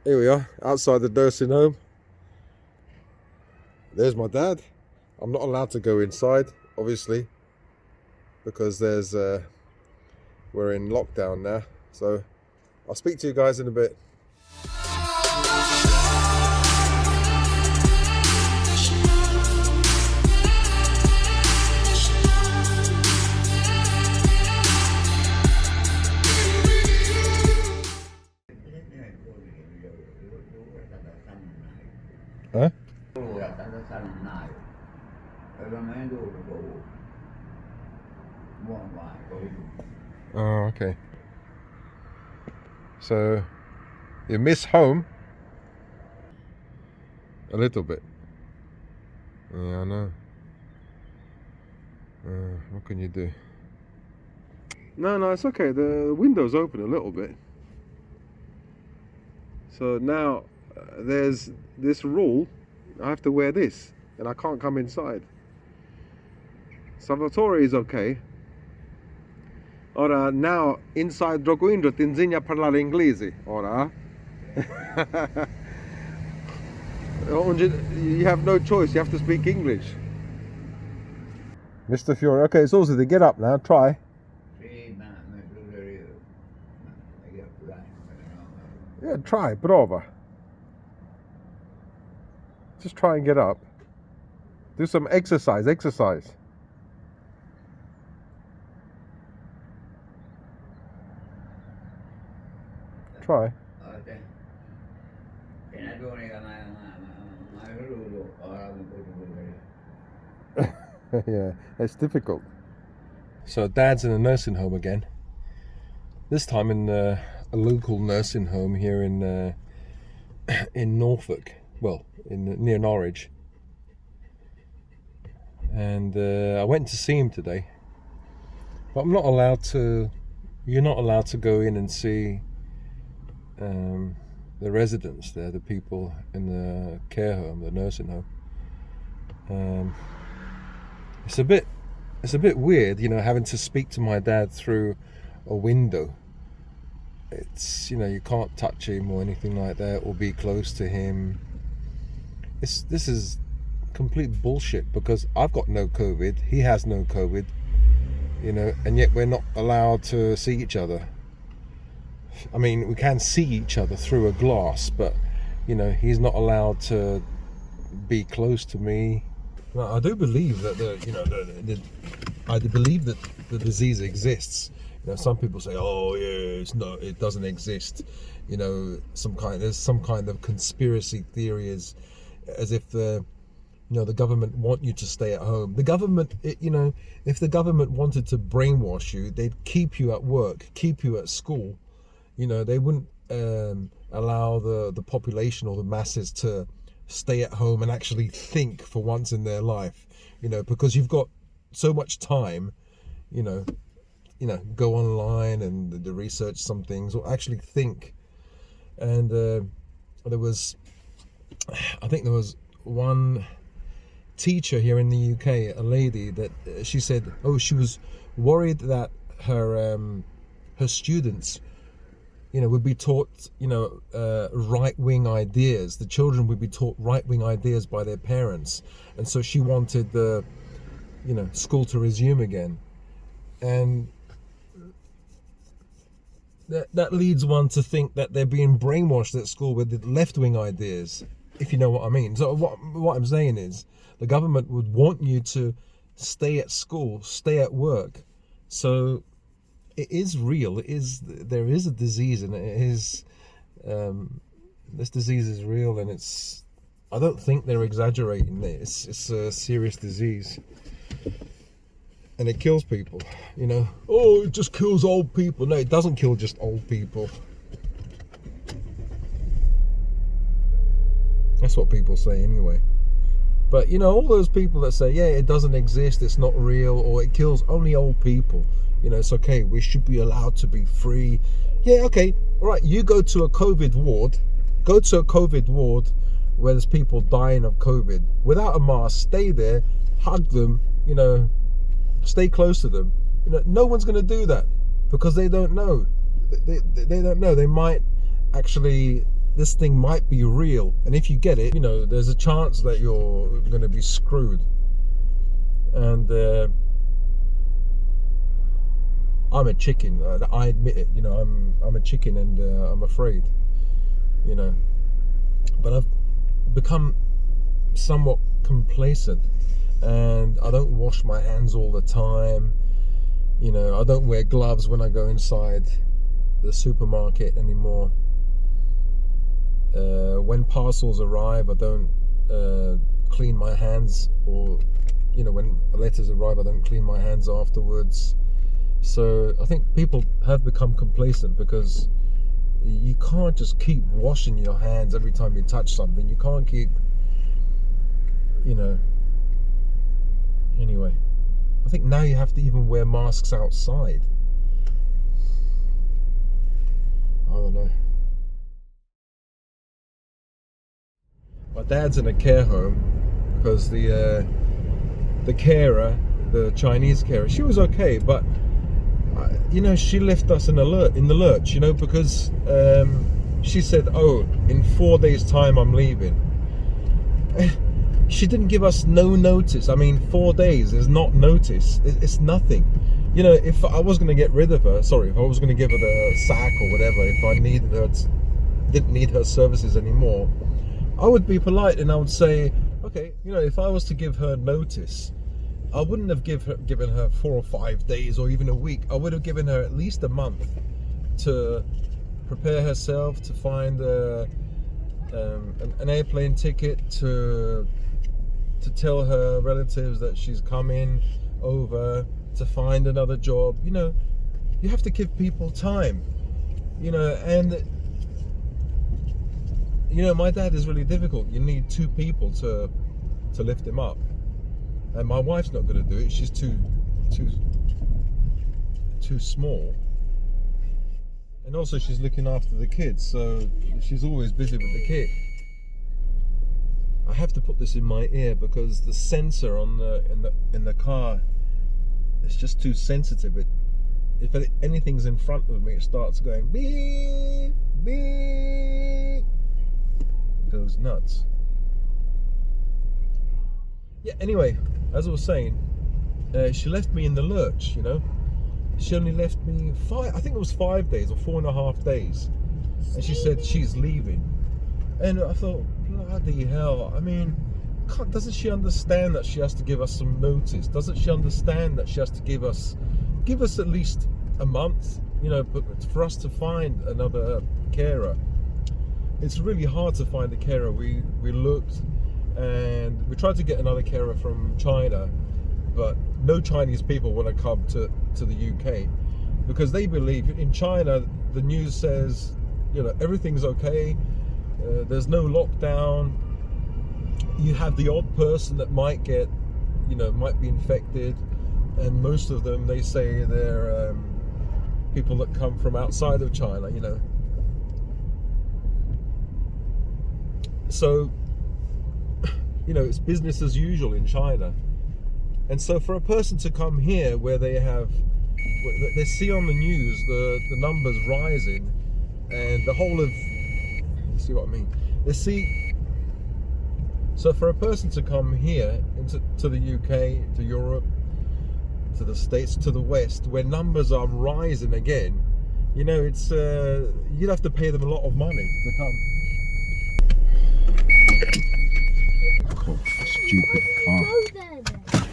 Here we are, outside the nursing home. There's my dad. I'm not allowed to go inside, obviously, because we're in lockdown now. So I'll speak to you guys in a bit. Huh? Oh, okay. So you miss home a little bit. Yeah, I know. What can you do? No, it's okay. The window's open a little bit. So now there's this rule. I have to wear this, and I can't come inside. Salvatore is okay. Ora, now inside Drogoindro ti insegna a parlare inglese. Ora. You have no choice, you have to speak English. Mr. Fiore, okay, it's also to get up now, try. Yeah, try, prova. Just try and get up. Do some exercise. Try. Yeah, it's difficult. So Dad's in a nursing home again. This time in a local nursing home here in Norfolk. Well, near Norwich. And I went to see him today, but I'm not allowed to. You're not allowed to go in and see the residents there, the people in the care home, the nursing home. It's a bit weird, having to speak to my dad through a window. It's, you can't touch him or anything like that, or be close to him. This is complete bullshit, because I've got no COVID, he has no COVID, and yet we're not allowed to see each other. I mean, we can see each other through a glass, but he's not allowed to be close to me. Well, I do believe that I believe that the disease exists. Some people say, "Oh, yeah, it doesn't exist." There's some kind of conspiracy theory, as if the government want you to stay at home. The government, if the government wanted to brainwash you, they'd keep you at work, keep you at school. They wouldn't allow the population or the masses to stay at home and actually think for once in their life, because you've got so much time, go online and research some things, or actually think. And I think there was one teacher here in the UK, a lady, that she said, she was worried that her students would be taught right-wing ideas. The children would be taught right-wing ideas by their parents, and so she wanted the school to resume again. And that leads one to think that they're being brainwashed at school with the left-wing ideas, if you know what I mean. So what I'm saying is, the government would want you to stay at school, stay at work. So it is real. There is a disease, and it is this disease is real, and I don't think they're exaggerating it. It's a serious disease, and it kills people. It just kills old people. No, it doesn't kill just old people. That's what people say anyway. But all those people that say, yeah, it doesn't exist, it's not real, or it kills only old people, it's okay, we should be allowed to be free. Yeah, okay, all right, you go to a COVID ward where there's people dying of COVID, without a mask, stay there, hug them, stay close to them. No one's going to do that, because they don't know. They don't know. They might actually this thing might be real, and if you get it, you know, there's a chance that you're going to be screwed. And I'm a chicken. I admit it. You know, I'm a chicken, and I'm afraid. You know, but I've become somewhat complacent, and I don't wash my hands all the time. You know, I don't wear gloves when I go inside the supermarket anymore. When parcels arrive, I don't clean my hands, or you know, when letters arrive, I don't clean my hands afterwards. So I think people have become complacent because you can't just keep washing your hands every time you touch something. You can't keep, you know. Anyway, I think now you have to even wear masks outside. I don't know. My dad's in a care home because the carer, the Chinese carer, she was okay, but you know, she left us in the lurch, you know, because she said, oh, in 4 days time I'm leaving. She didn't give us no notice. I mean, 4 days is not notice. It's nothing. You know, if I was going to get rid of her, if I was going to give her the sack or whatever, if I needed her, didn't need her services anymore, I would be polite and I would say, okay, you know, if I was to give her notice, I wouldn't have given her 4 or 5 days or even a week. I would have given her at least a month to prepare herself, to find an airplane ticket, to tell her relatives that she's coming over, to find another job. You know, you have to give people time, you know. And you know, my dad is really difficult. You need 2 people to lift him up, and my wife's not going to do it. She's too small, and also she's looking after the kids, so she's always busy with the kid. I have to put this in my ear because the sensor on in the car is just too sensitive. If anything's in front of me, it starts going beep beep. It goes nuts. Yeah. Anyway, as I was saying, she left me in the lurch. You know, she only left me I think it was 5 days or 4.5 days, and she said she's leaving. And I thought, bloody hell, I mean, doesn't she understand that she has to give us some notice? Doesn't she understand that she has to give us at least a month, you know, for us to find another carer? It's really hard to find a carer. We looked, and we tried to get another carer from China, but no Chinese people want to come to the UK because they believe in China, the news says, you know, everything's okay. There's no lockdown. You have the odd person that might get, you know, might be infected, and most of them, they say they're people that come from outside of China, you know. So, you know, it's business as usual in China. And so for a person to come here where they see on the news the numbers rising, and the whole of, you see what I mean? So for a person to come here to the UK, to Europe, to the States, to the West, where numbers are rising again, you know, it's you'd have to pay them a lot of money to come. Oh, stupid car.